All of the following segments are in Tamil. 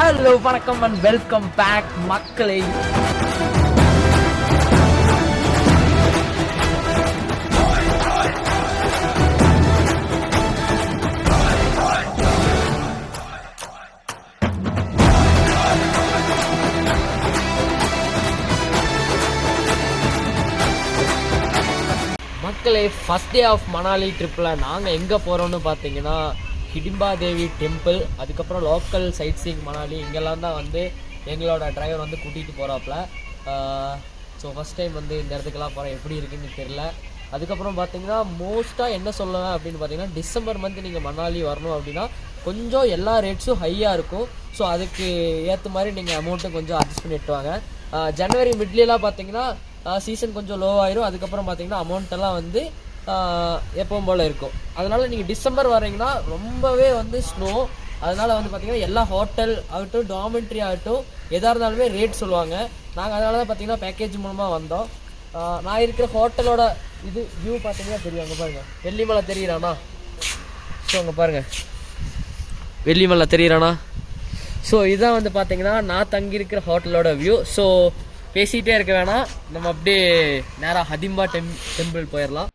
ஹலோ வணக்கம் அண்ட் வெல்கம் பேக் மக்களை. மக்களே, ஃபஸ்ட் டே ஆஃப் மணாலி ட்ரிப்பில் நாங்கள் எங்கே போகிறோன்னு பார்த்தீங்கன்னா ஹிடிம்பா தேவி டெம்பிள், அதுக்கப்புறம் லோக்கல் சைட் சீயிங் மணாலி, இங்கெல்லாம் தான் வந்து எங்களோட டிரைவர் வந்து கூட்டிகிட்டு போகிறாப்புல. ஸோ ஃபஸ்ட் டைம் வந்து இந்த இடத்துக்கெல்லாம் போகிறேன், எப்படி இருக்குன்னு தெரில. அதுக்கப்புறம் பார்த்தீங்கன்னா மோஸ்ட்டாக என்ன சொல்லுவேன் அப்படின்னு பார்த்தீங்கன்னா, டிசம்பர் மந்த் நீங்கள் மணாலி வரணும் அப்படின்னா கொஞ்சம் எல்லா ரேட்ஸும் ஹையாக இருக்கும். ஸோ அதுக்கு ஏற்ற மாதிரி நீங்கள் அமௌண்ட்டு கொஞ்சம் அட்ஜஸ்ட் பண்ணிட்டு வாங்க. ஜனவரி மிட்லாம் பார்த்தீங்கன்னா சீசன் கொஞ்சம் லோ ஆயிரும். அதுக்கப்புறம் பார்த்தீங்கன்னா அமௌண்ட்டெல்லாம் வந்து எப்பவும் போல் இருக்கும். அதனால் நீங்கள் டிசம்பர் வரீங்கன்னா ரொம்பவே வந்து ஸ்னோ. அதனால் வந்து பார்த்திங்கன்னா எல்லா ஹோட்டல் ஆகட்டும், டாமெண்ட்ரி ஆகட்டும், எதாக இருந்தாலுமே ரேட் சொல்லுவாங்க. நாங்கள் அதனால தான் பார்த்திங்கன்னா பேக்கேஜ் மூலமாக வந்தோம். நான் இருக்கிற ஹோட்டலோட இது வியூ பார்த்தீங்கன்னா தெரியும். அங்கே பாருங்கள், வெள்ளிமலை தெரியுறானா? ஸோ அங்கே பாருங்கள், வெள்ளிமலை தெரியுறானா? ஸோ இதுதான் வந்து பார்த்தீங்கன்னா நான் தங்கியிருக்கிற ஹோட்டலோட வியூ. ஸோ பேசிகிட்டே இருக்க வேணாம், நம்ம அப்படியே நேராக ஹிடிம்பா டெம்பிள் போயிடலாம்.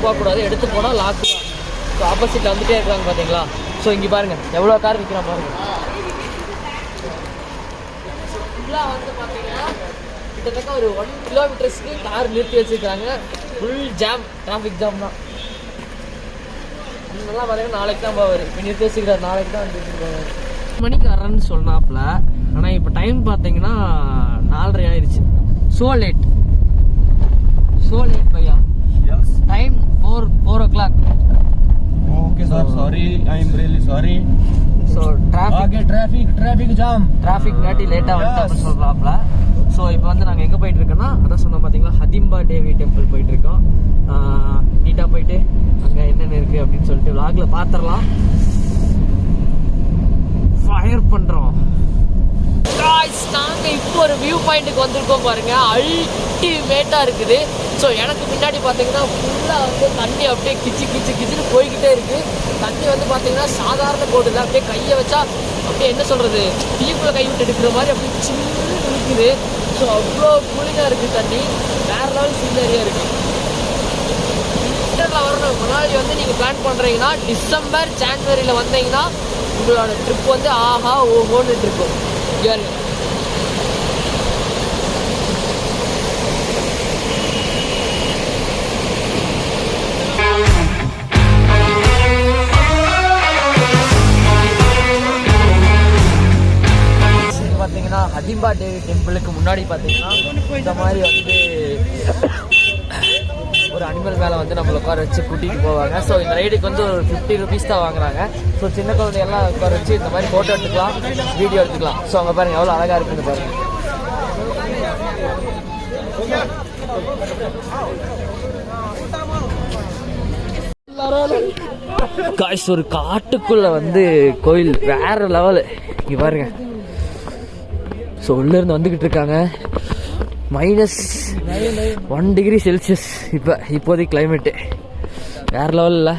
போகக்கூடாது, எடுத்து போனால் லாக்கு தான். ஸோ ஆப்போசிட்டில் வந்துகிட்டே இருக்கிறாங்க பார்த்தீங்களா? ஸோ இங்கே பாருங்கள் எவ்வளோ கார் நிற்கிறான் பாருங்கள். ஃபுல்லாக வந்து பார்த்தீங்கன்னா கிட்டத்தட்ட ஒரு 1 கிலோமீட்டர்ஸ்க்கு கார் நிறுத்தி வச்சுருக்காங்க. ஃபுல் ஜாம், டிராஃபிக் ஜாம் தான். இதெல்லாம் பார்த்தீங்கன்னா நாளைக்கு தான் போவார். இப்போ நிறுத்தி வச்சுக்கிறார், நாளைக்கு தான் வந்து வச்சுருக்காங்க. 10 மணிக்கு வரேன்னு சொன்னாப்புல, ஆனால் இப்போ டைம் பார்த்தீங்கன்னா 4:30 ஆயிடுச்சு. So late Bhaiya. Time 4 o'clock. Okay sir, sorry, I am really sorry. So traffic jam. Traffic நாட்டி லேட்டா வந்து சொல்றாப்ல. ஸோ இப்போ வந்து நாங்கள் எங்கே போயிட்டு இருக்கோம்னா, அதான் சொன்னோம் பார்த்தீங்களா, ஹிடிம்பா தேவி டெம்பிள் போயிட்டு இருக்கோம். நீட்டாக போயிட்டு அங்கே என்னென்ன இருக்குது அப்படின்னு சொல்லிட்டு vlogல பார்த்துடலாம். ஃபயர் பண்ணுறோம். நாங்கள் இப்போ ஒரு வியூ பாயிண்ட்டுக்கு வந்திருக்கோம் பாருங்க, அல்டிமேட்டாக இருக்குது. ஸோ எனக்கு முன்னாடி பார்த்தீங்கன்னா ஃபுல்லாக வந்து தண்ணி அப்படியே கிச்சுன்னு போய்கிட்டே இருக்குது. தண்ணி வந்து பார்த்தீங்கன்னா சாதாரண கோடில் அப்படியே கையை வச்சா அப்படியே என்ன சொல்கிறது, டீக்குள்ளே கை விட்டு எடுக்கிற மாதிரி அப்படியே சின்ன இருக்குது. ஸோ அவ்வளோ கூலிங்காக இருக்குது தண்ணி, வேறு லெவல் சீனரியாக இருக்குது. விண்டரில் வரணும் மணாலி வந்து நீங்கள் பிளான் பண்ணுறீங்கன்னா டிசம்பர் ஜான்வரியில் வந்தீங்கன்னா உங்களோட ட்ரிப் வந்து ஆஹா ஓஹோன்னு இருக்கும். யாரு பார்த்தீங்கன்னா ஹிடிம்பா தேவி டெம்பிளுக்கு முன்னாடி பார்த்தீங்கன்னா இந்த மாதிரி வந்து ஒரு அனிமல் மேலே வந்து நம்மளை உட்கார வச்சு கூட்டிகிட்டு போவாங்க. ஸோ இந்த ரைடுக்கு வந்து ஒரு 50 rupees தான் வாங்குறாங்க. ஸோ சின்ன குழந்தையெல்லாம் உட்கார வச்சு இந்த மாதிரி ஃபோட்டோ எடுத்துக்கலாம், வீடியோ எடுத்துக்கலாம். ஸோ அங்கே பாருங்கள் எவ்வளோ அழகாக இருக்குன்னு பாருங்கள். காய்ஸ், ஒரு காட்டுக்குள்ளே வந்து கோயில் வேறு லெவலு. இங்கே பாருங்க, ஸோ உள்ளேருந்து வந்துக்கிட்டு இருக்காங்க. -1 degree Celsius இப்போதைக்கு கிளைமேட்டு வேறு லெவல் இல்லை.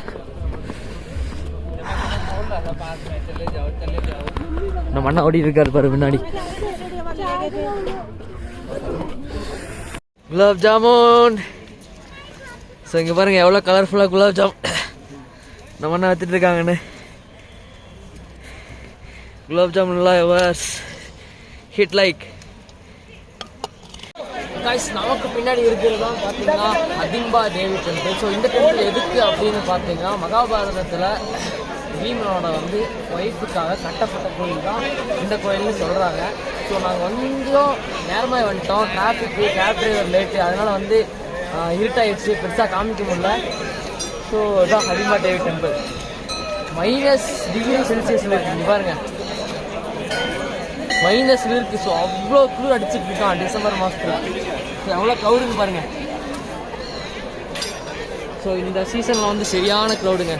நம்ம அண்ணா ஓடிட்டு இருக்காரு பாரு பின்னாடி. குலாப் ஜாமுன். ஸோ இங்கே பாருங்கள் எவ்வளோ கலர்ஃபுல்லாக குலாப் ஜாமுன் நம்ம அண்ணா வச்சுட்டு இருக்காங்கன்னு. குலாப் ஜாமுன்லாம் ஹிட் லைக். காய்ஸ், நமக்கு பின்னாடி இருக்கிறது தான் பார்த்தீங்கன்னா ஹிடிம்பா தேவி டெம்பிள். ஸோ இந்த டெம்பிள் எதுக்கு அப்படின்னு பார்த்தீங்கன்னா, மகாபாரதத்தில் பீமனோட வந்து ஒய்ஃபுக்காக கட்டப்பட்ட கோயில் தான் இந்த கோயில்னு சொல்கிறாங்க. ஸோ ஸோ நாங்கள் கொஞ்சம் நேரமாக வந்துட்டோம், டிராஃபிக்கு, கேப் டிரைவர் லேட்டு, அதனால் வந்து இருட்டாயிடுச்சு, பெருசாக காமிக்க முடியல. ஸோ இதுதான் ஹடிம்பா தேவி டெம்பிள். -°C இருக்குது பாருங்கள், மைனஸில் இருக்குது. ஸோ அவ்வளோ குளிர் அடிச்சுட்டு இருக்கான் டிசம்பர் மாதத்தில். ஸோ எவ்வளோ க்ரௌடுன்னு பாருங்கள். ஸோ இந்த சீசனில் வந்து சரியான க்ரௌடுங்க.